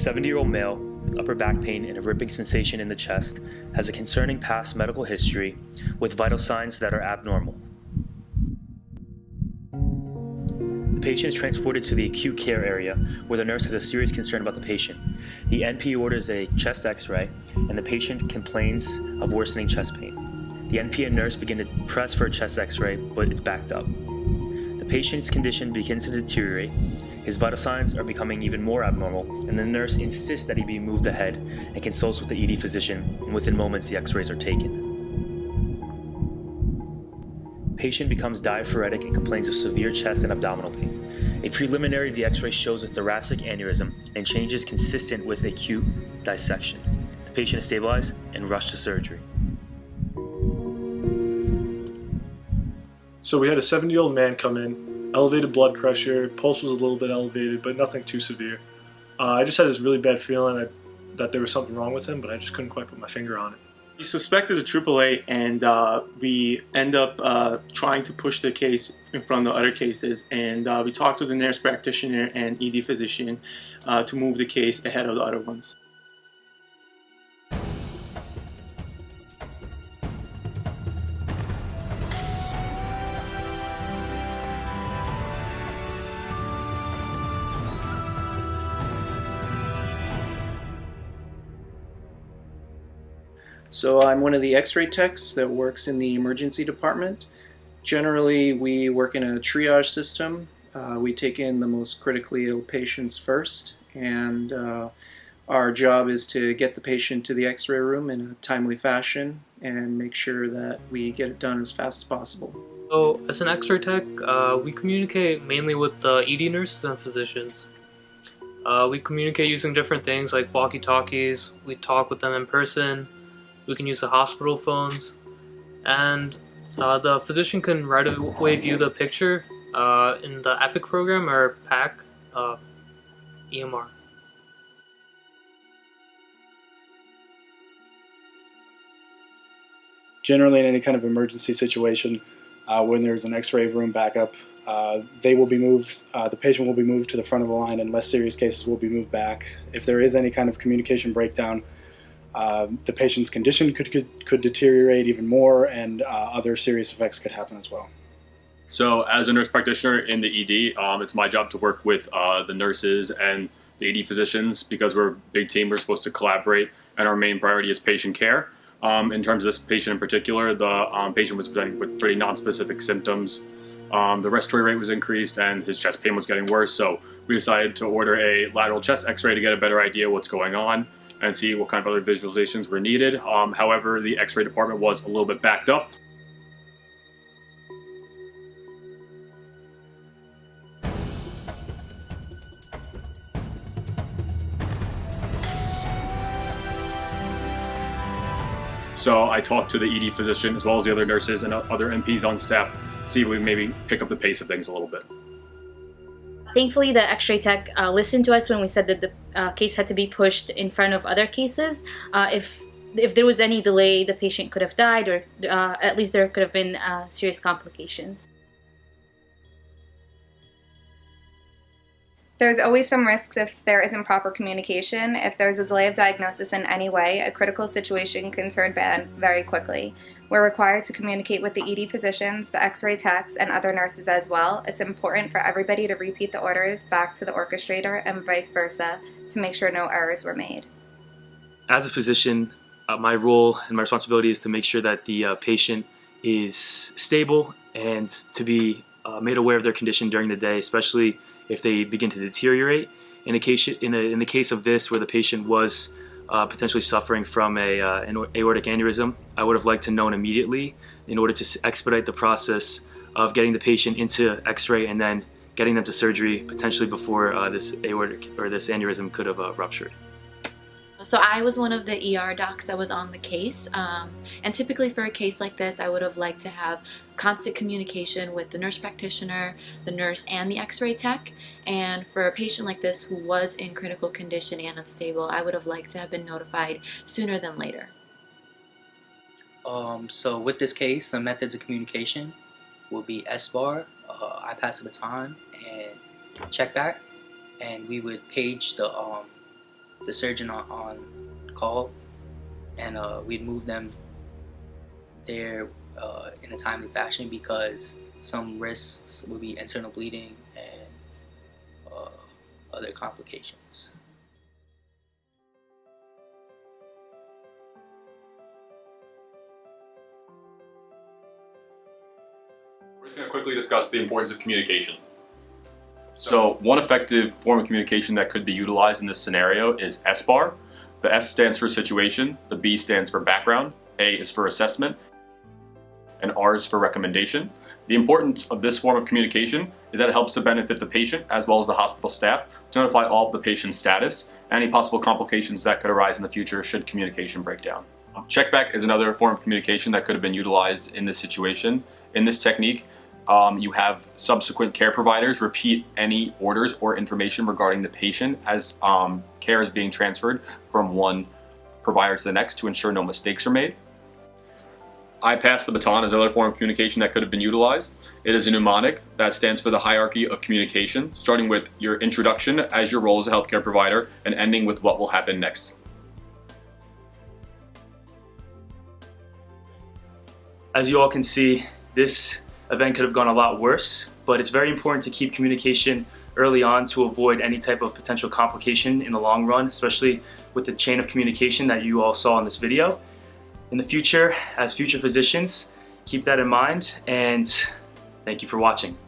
70-year-old male, upper back pain and a ripping sensation in the chest, has a concerning past medical history with vital signs that are abnormal. The patient is transported to the acute care area where the nurse has a serious concern about the patient. The NP orders a chest x-ray and the patient complains of worsening chest pain. The NP and nurse begin to press for a chest x-ray, but it's backed up. The patient's condition begins to deteriorate. His vital signs are becoming even more abnormal, and the nurse insists that he be moved ahead and consults with the ED physician, and within moments the x-rays are taken. Patient becomes diaphoretic and complains of severe chest and abdominal pain. A preliminary of the x-ray shows a thoracic aneurysm and changes consistent with acute dissection. The patient is stabilized and rushed to surgery. So we had a 70-year-old man come in, elevated blood pressure, pulse was a little bit elevated, but nothing too severe. I just had this really bad feeling that there was something wrong with him, but I just couldn't quite put my finger on it. We suspected a AAA, and we end up trying to push the case in front of the other cases, and we talked to the nurse practitioner and ED physician to move the case ahead of the other ones. So I'm one of the x-ray techs that works in the emergency department. Generally, we work in a triage system. We take in the most critically ill patients first, and our job is to get the patient to the x-ray room in a timely fashion and make sure that we get it done as fast as possible. So as an x-ray tech, we communicate mainly with the ED nurses and physicians. We communicate using different things like walkie-talkies. We talk with them in person. We can use the hospital phones, and the physician can right away view the picture in the EPIC program or PAC EMR. Generally, in any kind of emergency situation, when there's an x-ray room backup, they will be moved, the patient will be moved to the front of the line, and less serious cases will be moved back. If there is any kind of communication breakdown, the patient's condition could deteriorate even more, and other serious effects could happen as well. So as a nurse practitioner in the ED, it's my job to work with the nurses and the ED physicians because we're a big team. We're supposed to collaborate, and our main priority is patient care. In terms of this patient in particular, the patient was presenting with pretty non-specific symptoms. The respiratory rate was increased and his chest pain was getting worse, so we decided to order a lateral chest x-ray to get a better idea what's going on and see what kind of other visualizations were needed. However, the x-ray department was a little bit backed up. So I talked to the ED physician as well as the other nurses and other NPs on staff to see if we maybe pick up the pace of things a little bit. Thankfully, the x-ray tech listened to us when we said that the case had to be pushed in front of other cases. If there was any delay, the patient could have died, or at least there could have been serious complications. There's always some risks if there isn't proper communication. If there's a delay of diagnosis in any way, a critical situation can turn bad very quickly. We're required to communicate with the ED physicians, the x-ray techs, and other nurses as well. It's important for everybody to repeat the orders back to the orchestrator and vice versa to make sure no errors were made. As a physician, my role and my responsibility is to make sure that the patient is stable and to be made aware of their condition during the day, especially if they begin to deteriorate. In the case of this, where the patient was potentially suffering from an aortic aneurysm, I would have liked to known immediately in order to expedite the process of getting the patient into x-ray and then getting them to surgery potentially before this aortic or this aneurysm could have ruptured. So I was one of the ER docs that was on the case, and typically for a case like this I would have liked to have constant communication with the nurse practitioner, the nurse, and the x-ray tech. And for a patient like this who was in critical condition and unstable, I would have liked to have been notified sooner than later. So with this case, the methods of communication will be S-bar, I pass the baton, and check back, and we would page the the surgeon on call, and we'd move them there in a timely fashion because some risks would be internal bleeding and other complications. We're just going to quickly discuss the importance of communication. So one effective form of communication that could be utilized in this scenario is SBAR. The S stands for situation, the B stands for background, A is for assessment, and R is for recommendation. The importance of this form of communication is that it helps to benefit the patient as well as the hospital staff to notify all of the patient's status and any possible complications that could arise in the future should communication break down. Checkback is another form of communication that could have been utilized in this situation. In this technique, you have subsequent care providers repeat any orders or information regarding the patient as care is being transferred from one provider to the next to ensure no mistakes are made. I pass the baton is another form of communication that could have been utilized. It is a mnemonic that stands for the hierarchy of communication, starting with your introduction as your role as a healthcare provider and ending with what will happen next. As you all can see, this event could have gone a lot worse, but it's very important to keep communication early on to avoid any type of potential complication in the long run, especially with the chain of communication that you all saw in this video. In the future, as future physicians, keep that in mind, and thank you for watching.